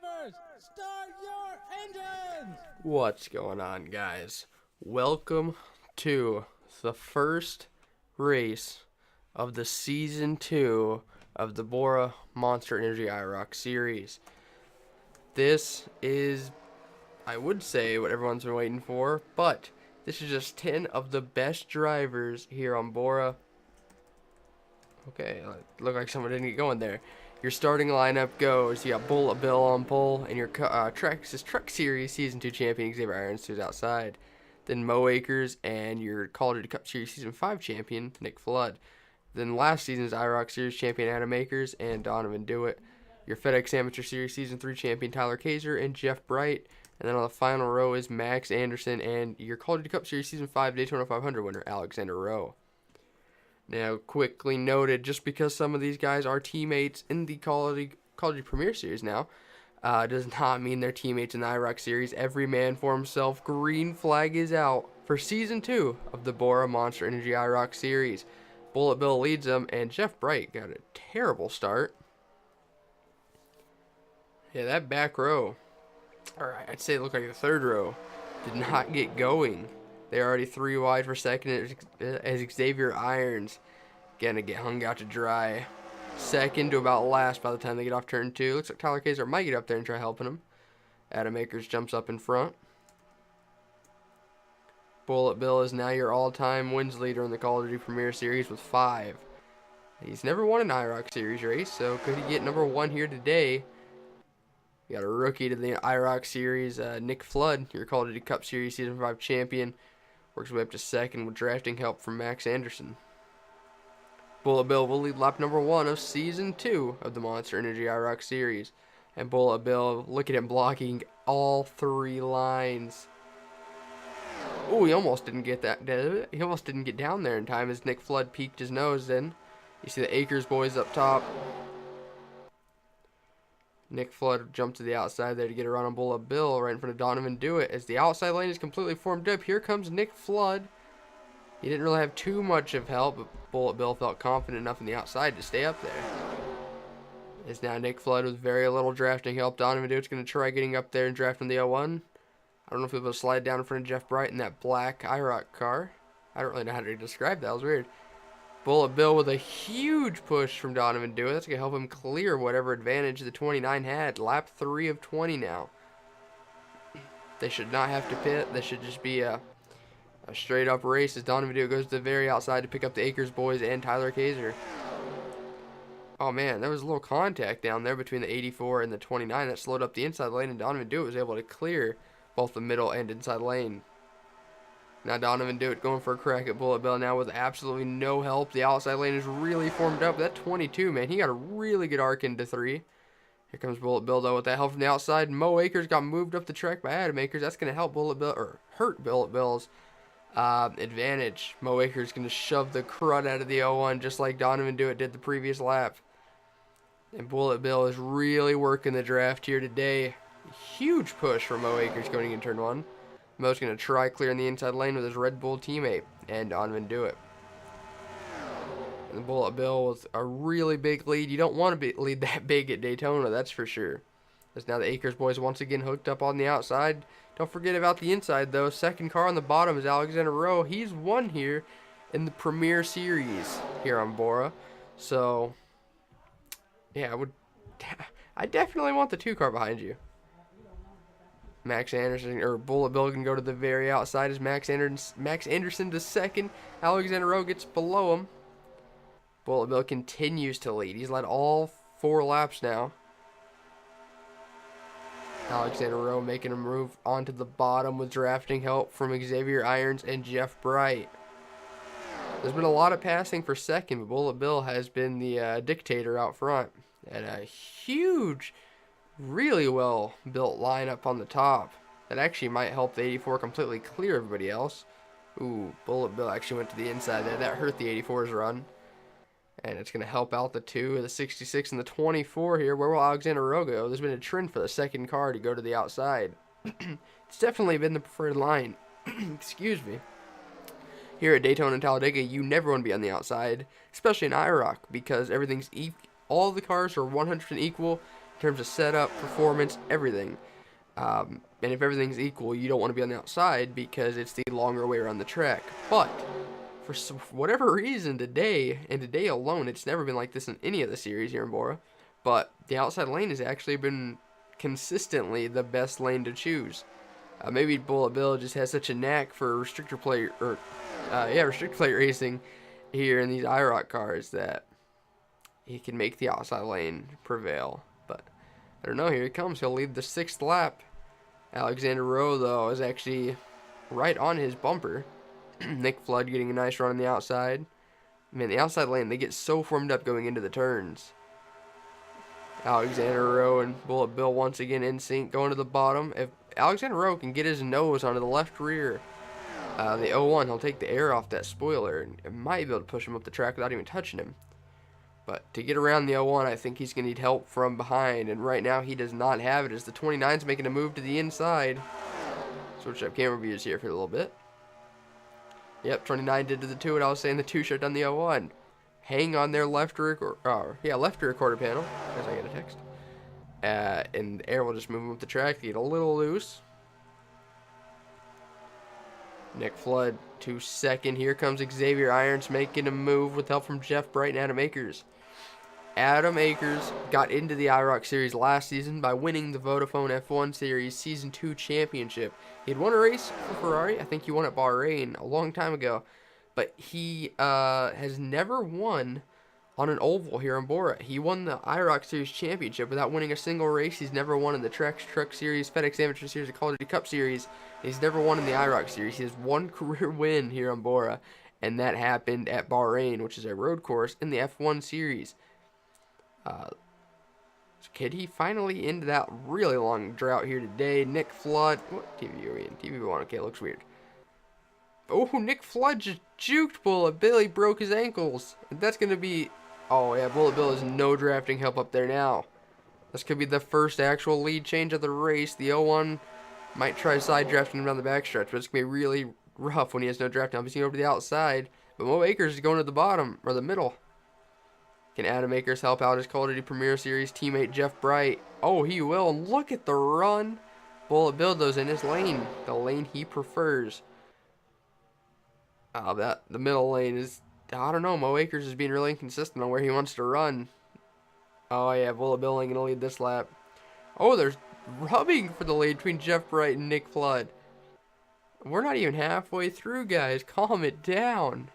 drivers, start your engines! What's going on, guys? Welcome to the first race of the Season 2 of the BORA Monster Energy IROC series. This is, I would say, what everyone's been waiting for, but this is just 10 of the best drivers here on BORA. Okay, looked like someone didn't get going there. Your starting lineup goes, you got Bullet Bill on pole, and your Truck Series Season 2 champion Xavier Irons who's outside. Then Mo Akers and your Call of Duty Cup Series Season 5 champion, Nick Flood. Then last season's IROC Series champion Adam Akers and Donovan Dewitt. Your FedEx Amateur Series Season 3 champion Tyler Kaiser and Jeff Bright. And then on the final row is Max Anderson and your Call of Duty Cup Series Season 5 Daytona 500 winner Alexander Rowe. Now, quickly noted, just because some of these guys are teammates in the Call of Duty Premier Series now, does not mean they're teammates in the IROC Series. Every man for himself. Green flag is out for Season 2 of the BORA Monster Energy IROC Series. Bullet Bill leads them, and Jeff Bright got a terrible start. Yeah, that back row, alright, I'd say it looked like the third row, did not get going. They're already 3 wide for second as Xavier Irons gonna get hung out to dry. Second to about last by the time they get off turn 2. Looks like Tyler Kaiser might get up there and try helping him. Adam Akers jumps up in front. Bullet Bill is now your all-time wins leader in the Call of Duty Premier Series with 5. He's never won an IROC Series race, so could he get number 1 here today? We got a rookie to the IROC Series, Nick Flood, your Call of Duty Cup Series Season 5 champion. Works his way up to second with drafting help from Max Anderson. Bullet Bill will lead lap number 1 of Season 2 of the Monster Energy IROC Series. And Bullet Bill, look at him blocking all 3 lines. Oh, he almost didn't get that. He almost didn't get down there in time as Nick Flood peeked his nose in. You see the Akers boys up top. Nick Flood jumped to the outside there to get a run on Bullet Bill right in front of Donovan Dewitt. As the outside lane is completely formed up, here comes Nick Flood. He didn't really have too much of help, but Bullet Bill felt confident enough in the outside to stay up there. As now Nick Flood with very little drafting help. Donovan Dewitt's going to try getting up there and drafting the L1. I don't know if he'll be able to slide down in front of Jeff Bright in that black IROC car. I don't really know how to describe that. That was weird. Bullet Bill with a huge push from Donovan Dewitt. That's going to help him clear whatever advantage the 29 had. Lap 3 of 20 now. They should not have to pit. This should just be a straight up race as Donovan Dewitt goes to the very outside to pick up the Akers boys and Tyler Kaiser. Oh man, there was a little contact down there between the 84 and the 29 that slowed up the inside lane, and Donovan Dewitt was able to clear both the middle and inside lane. Now Donovan Dewitt going for a crack at Bullet Bill now with absolutely no help. The outside lane is really formed up. That 22, man, he got a really good arc into 3. Here comes Bullet Bill, though, with that help from the outside. Mo Akers got moved up the track by Adam Akers. That's going to help Bullet Bill, or hurt Bullet Bill's advantage. Mo Akers going to shove the crud out of the 01 just like Donovan Dewitt did the previous lap. And Bullet Bill is really working the draft here today. Huge push from Mo Akers going into turn 1. Mo's going to try clearing the inside lane with his Red Bull teammate and Donovan Dewitt. And the Bullet Bill with a really big lead. You don't want to lead that big at Daytona, that's for sure. As now the Akers boys once again hooked up on the outside. Don't forget about the inside, though. Second car on the bottom is Alexander Rowe. He's won here in the Premier Series here on BORA. So, yeah, I definitely want the 2 car behind you. Max Anderson, or Bullet Bill, can go to the very outside as Max Anderson to second. Alexander Rowe gets below him. Bullet Bill continues to lead. He's led all 4 laps now. Alexander Rowe making a move onto the bottom with drafting help from Xavier Irons and Jeff Bright. There's been a lot of passing for second, but Bullet Bill has been the dictator out front. And a huge, really well built lineup on the top that actually might help the 84 completely clear everybody else. Ooh, Bullet Bill actually went to the inside there. That hurt the 84's run. And it's going to help out the 2, the 66 and the 24 here. Where will Alexander Rowe go? There's been a trend for the second car to go to the outside. It's definitely been the preferred line. Excuse me. Here at Daytona and Talladega, you never want to be on the outside, especially in IROC, because everything's all the cars are 100% equal. terms of setup, performance, everything. And if everything's equal, you don't want to be on the outside because it's the longer way around the track. But for whatever reason today, and today alone, it's never been like this in any of the series here in BORA, but the outside lane has actually been consistently the best lane to choose. Maybe Bullet Bill just has such a knack for restrictor plate racing here in these IROC cars that he can make the outside lane prevail. But I don't know, here he comes. He'll lead the 6th lap. Alexander Rowe, though, is actually right on his bumper. Nick Flood getting a nice run on the outside. Man, the outside lane, they get so formed up going into the turns. Alexander Rowe and Bullet Bill once again in sync going to the bottom. If Alexander Rowe can get his nose onto the left rear, the 01, he'll take the air off that spoiler and might be able to push him up the track without even touching him. But to get around the 01, I think he's going to need help from behind, and right now he does not have it as the 29's making a move to the inside. Switch up camera views here for a little bit. Yep, 29 did to the 2, and I was saying the 2 shut down the 01. Hang on their left rear quarter panel, as I get a text. And the air will just move him up the track, get a little loose. Nick Flood to second. Here comes Xavier Irons making a move with help from Jeff Bright and Adam Akers. Adam Akers got into the IROC Series last season by winning the Vodafone F1 Series Season 2 Championship. He had won a race for Ferrari. I think he won at Bahrain a long time ago. But he has never won on an oval here in BORA. He won the IROC Series Championship without winning a single race. He's never won in the Trex Truck Series, FedEx Amateur Series, or Call of Duty Cup Series. He's never won in the IROC Series. He has one career win here on BORA, and that happened at Bahrain, which is a road course in the F1 Series. Could he finally end that really long drought here today? Nick Flood. What TV are we in? TV1. Okay, it looks weird. Oh, Nick Flood just juked Bullet Bill. He broke his ankles. That's going to be... Oh, yeah, Bullet Bill has no drafting help up there now. This could be the first actual lead change of the race. The 01 might try side drafting him down the backstretch, but it's going to be really rough when he has no draft help. He's going over to the outside. But Mo Akers is going to the bottom, or the middle. Can Adam Akers help out his Call of Duty Premier Series teammate Jeff Bright? Oh, he will. And look at the run. Bullet Bill goes in his lane, the lane he prefers. The middle lane is, I don't know, Mo Akers is being really inconsistent on where he wants to run. Oh, yeah, Bullet Bill ain't going to lead this lap. Oh, there's rubbing for the lead between Jeff Bright and Nick Flood. We're not even halfway through, guys. Calm it down.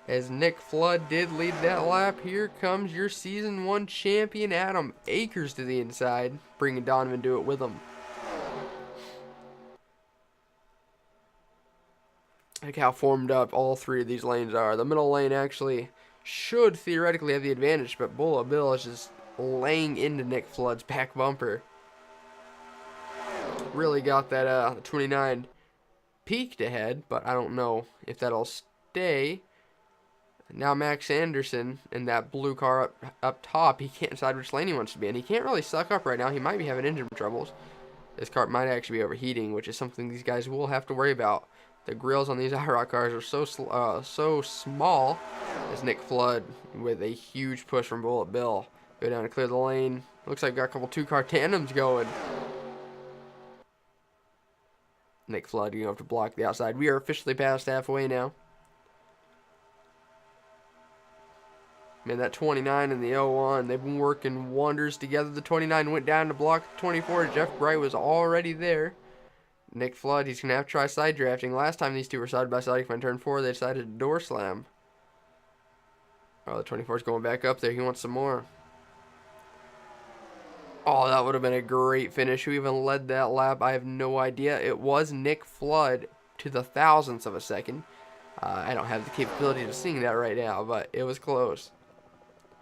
As Nick Flood did lead that lap, here comes your Season 1 champion, Adam Akers, to the inside, bringing Donovan to it with him. Look how formed up all three of these lanes are. The middle lane actually should theoretically have the advantage, but Bullet Bill is just laying into Nick Flood's back bumper. Really got that 29 peaked ahead, but I don't know if that'll stay. Now Max Anderson in that blue car up top, he can't decide which lane he wants to be in. He can't really suck up right now. He might be having engine troubles. This car might actually be overheating, which is something these guys will have to worry about. The grills on these IROC cars are so small. As Nick Flood with a huge push from Bullet Bill go down to clear the lane. Looks like we've got a couple two-car tandems going. Nick Flood going to have to block the outside. We are officially past halfway now. Man, that 29 and the 01, they've been working wonders together. The 29 went down to block the 24. Jeff Bright was already there. Nick Flood, he's going to have to try side drafting. Last time these two were side by side on turn 4, they decided to door slam. Oh, the 24 is going back up there. He wants some more. Oh, that would have been a great finish. Who even led that lap? I have no idea. It was Nick Flood to the thousandth of a second. I don't have the capability of seeing that right now, but it was close.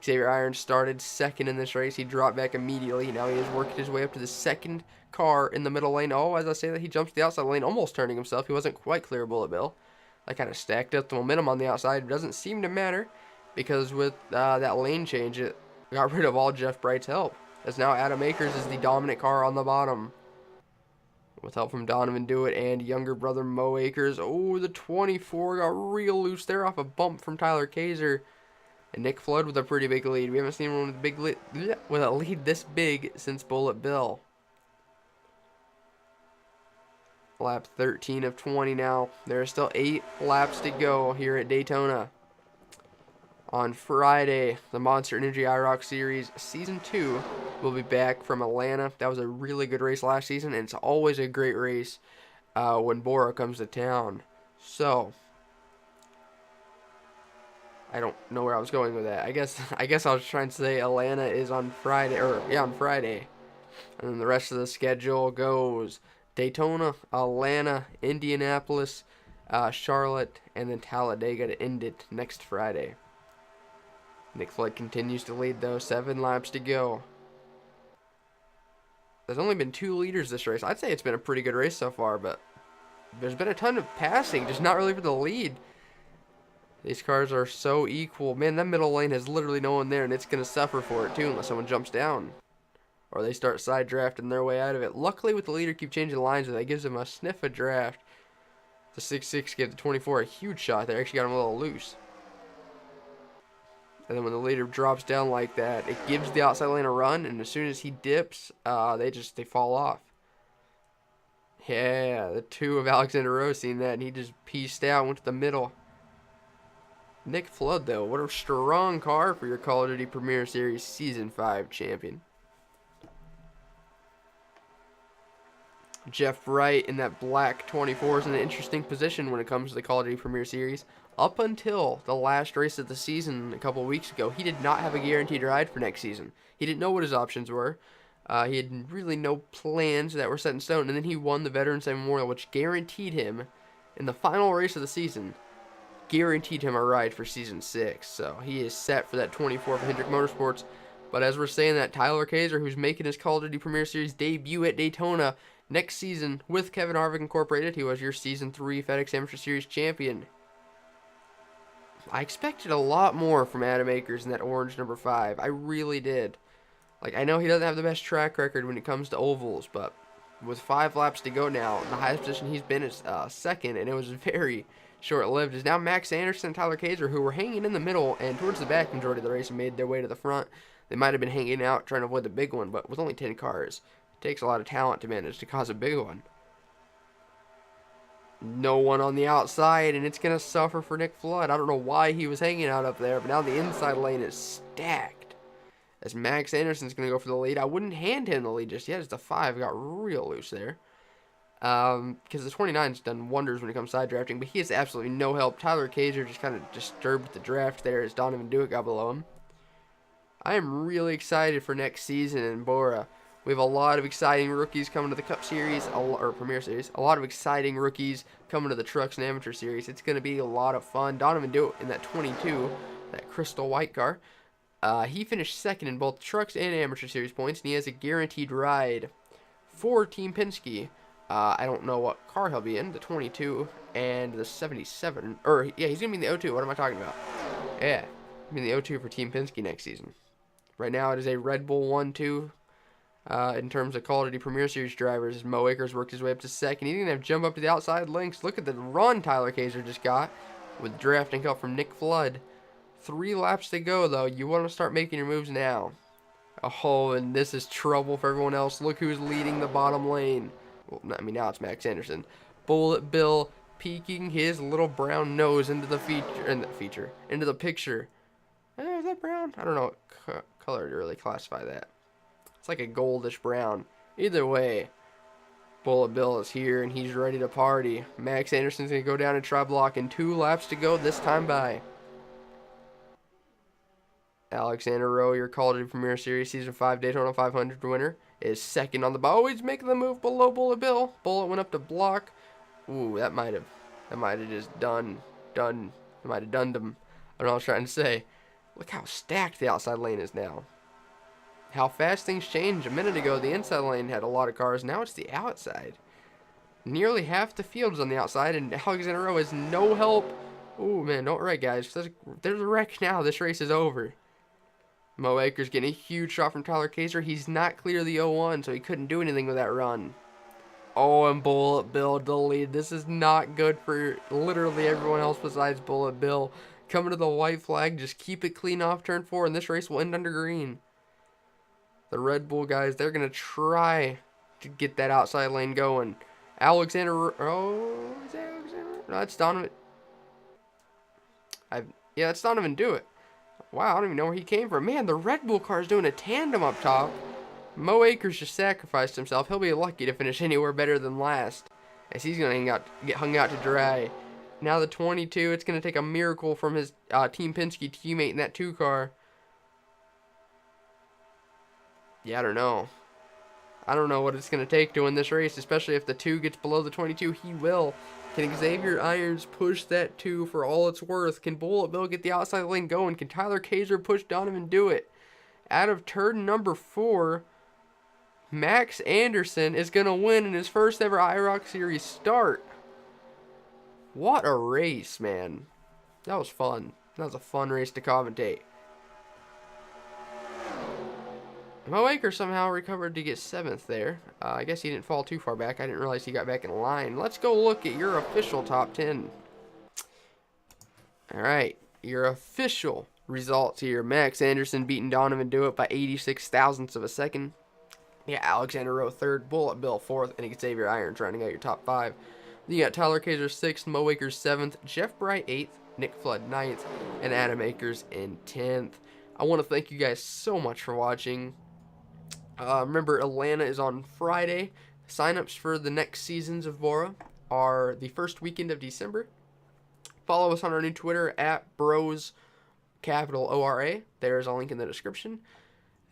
Xavier Irons started second in this race. He dropped back immediately. Now he has worked his way up to the second car in the middle lane. Oh, as I say that, he jumps to the outside lane, almost turning himself. He wasn't quite clear of Bullet Bill. That kind of stacked up the momentum on the outside. It doesn't seem to matter because with that lane change, it got rid of all Jeff Bright's help. As now Adam Akers is the dominant car on the bottom. With help from Donovan Dewitt and younger brother Mo Akers. Oh, the 24 got real loose there off a bump from Tyler Kaiser. And Nick Flood with a pretty big lead. We haven't seen one with a big lead, with a lead this big since Bullet Bill. Lap 13 of 20 now. There are still 8 laps to go here at Daytona. On Friday, the Monster Energy IROC Series Season 2 will be back from Atlanta. That was a really good race last season, and it's always a great race when BORA comes to town. So, I don't know where I was going with that. I guess I was trying to say Atlanta is on Friday, on Friday. And then the rest of the schedule goes Daytona, Atlanta, Indianapolis, Charlotte, and then Talladega to end it next Friday. Nick Flood continues to lead, though. 7 laps to go. There's only been 2 leaders this race. I'd say it's been a pretty good race so far, but there's been a ton of passing, just not really for the lead. These cars are so equal. Man, that middle lane has literally no one there, and it's going to suffer for it, too, unless someone jumps down. Or they start side drafting their way out of it. Luckily, with the leader keep changing the lines, that gives them a sniff of draft. The 6.6 gave the 24 a huge shot there. Actually got him a little loose. And then when the leader drops down like that, it gives the outside lane a run, and as soon as he dips, they fall off. Yeah, the 2 of Alexander Rowe seen that, and he just pieced out, went to the middle. Nick Flood, though, what a strong car for your Call of Duty Premier Series Season 5 champion. Jeff Wright in that black 24 is in an interesting position when it comes to the Call of Duty Premier Series. Up until the last race of the season a couple weeks ago, he did not have a guaranteed ride for next season. He didn't know what his options were. He had really no plans that were set in stone, and then he won the Veterans Day Memorial, which guaranteed him, in the final race of the season, guaranteed him a ride for Season 6. So he is set for that 24 for Hendrick Motorsports. But as we're saying that, Tyler Kaiser, who's making his Call of Duty Premier Series debut at Daytona next season with Kevin Harvick Incorporated, he was your Season 3 FedEx Amateur Series champion. I expected a lot more from Adam Akers in that orange number 5. I really did. Like, I know he doesn't have the best track record when it comes to ovals, but with 5 laps to go now, the highest position he's been is second, and it was very short-lived. Is now Max Anderson and Tyler Kaiser, who were hanging in the middle and towards the back majority of the race and made their way to the front. They might have been hanging out trying to avoid the big one, but with only 10 cars, it takes a lot of talent to manage to cause a big one. No one on the outside, and it's going to suffer for Nick Flood. I don't know why he was hanging out up there, but now the inside lane is stacked. As Max Anderson's going to go for the lead. I wouldn't hand him the lead just yet, as the 5 got real loose there. Because the 29's done wonders when it comes to side drafting, but he has absolutely no help. Tyler Kaiser just kind of disturbed the draft there as Donovan Dewitt got below him. I am really excited for next season in BORA. We have a lot of exciting rookies coming to the Cup Series, or Premier Series. A lot of exciting rookies coming to the Trucks and Amateur Series. It's going to be a lot of fun. Donovan Dewitt in that 22, that crystal white car. He finished second in both Trucks and Amateur Series points, and he has a guaranteed ride for Team Penske. I don't know what car he'll be in, the 22 and the 77. Or, yeah, he's going to be in the O2. What am I talking about? Yeah, he'll be in the O2 for Team Penske next season. Right now, it is a Red Bull 1-2. In terms of Call of Duty Premier Series drivers, as Mo Akers worked his way up to second. He didn't have to jump up to the outside links. Look at the run Tyler Kaiser just got with drafting help from Nick Flood. 3 laps to go, though. You want to start making your moves now. Oh, and this is trouble for everyone else. Look who's leading the bottom lane. Well, I mean, now it's Max Anderson. Bullet Bill peeking his little brown nose into the into the picture. Is that brown? I don't know what color to really classify that. It's like a goldish brown. Either way, Bullet Bill is here, and he's ready to party. Max Anderson's going to go down and try blocking. 2 laps to go this time by. Alexander Rowe, your Call of Duty Premier Series Season 5 Daytona 500 winner, is second on the ball. Oh, he's making the move below Bullet Bill. Bullet went up to block. Ooh, that might have just done him. I don't know what I was trying to say. Look how stacked the outside lane is now. How fast things change. A minute ago, the inside lane had a lot of cars. Now it's the outside. Nearly half the field is on the outside, and Alexander Rowe has no help. Ooh, man, don't wreck, guys. There's a wreck now. This race is over. Mo Akers getting a huge shot from Tyler Kaiser. He's not clear of the 0-1, so he couldn't do anything with that run. Oh, and Bullet Bill the lead. This is not good for literally everyone else besides Bullet Bill. coming to the white flag. Just keep it clean off turn 4, and this race will end under green. The Red Bull guys, they're going to try to get that outside lane going. Alexander, oh, is that Alexander? No, that's Donovan. Yeah, that's Donovan Do It. Wow, I don't even know where he came from. Man, the Red Bull car is doing a tandem up top. Mo Akers just sacrificed himself. He'll be lucky to finish anywhere better than last, as he's going to get hung out to dry. Now the 22, it's going to take a miracle from his Team Penske teammate in that 2 car. Yeah, I don't know. I don't know what it's going to take to win this race, especially if the 2 gets below the 22. He will. Can Xavier Irons push that 2 for all it's worth? Can Bullet Bill get the outside lane going? Can Tyler Kaiser push Donovan Do It? Out of turn number 4, Max Anderson is going to win in his first ever IROC Series start. What a race, man. That was fun. That was a fun race to commentate. Mo Akers somehow recovered to get 7th there. I guess he didn't fall too far back. I didn't realize he got back in line. Let's go look at your official top 10. Alright, your official results here. Max Anderson beating Donovan Do It by 86 thousandths of a second. Yeah, Alexander Rowe 3rd, Bullet Bill 4th, and Xavier Irons rounding out your top 5. Then you got Tyler Kaiser 6th, Mo Akers 7th, Jeff Bright 8th, Nick Flood 9th, and Adam Akers in 10th. I want to thank you guys so much for watching. Remember, Atlanta is on Friday. Sign-ups for the next seasons of BORA are the first weekend of December. Follow us on our new Twitter at Bros, capital O-R-A. There's a link in the description.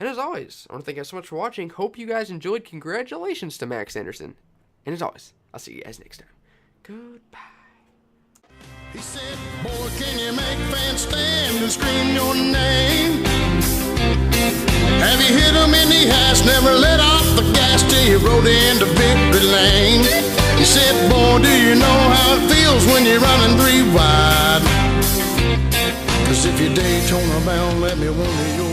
And as always, I want to thank you guys so much for watching. Hope you guys enjoyed. Congratulations to Max Anderson. And as always, I'll see you guys next time. Goodbye. He said, boy, can you make fans stand and scream your name? Have you hit him in the ass, never let off the gas till you rode into victory lane? He said, boy, do you know how it feels when you're running 3 wide? 'Cause if you're Daytona bound, let me wonder your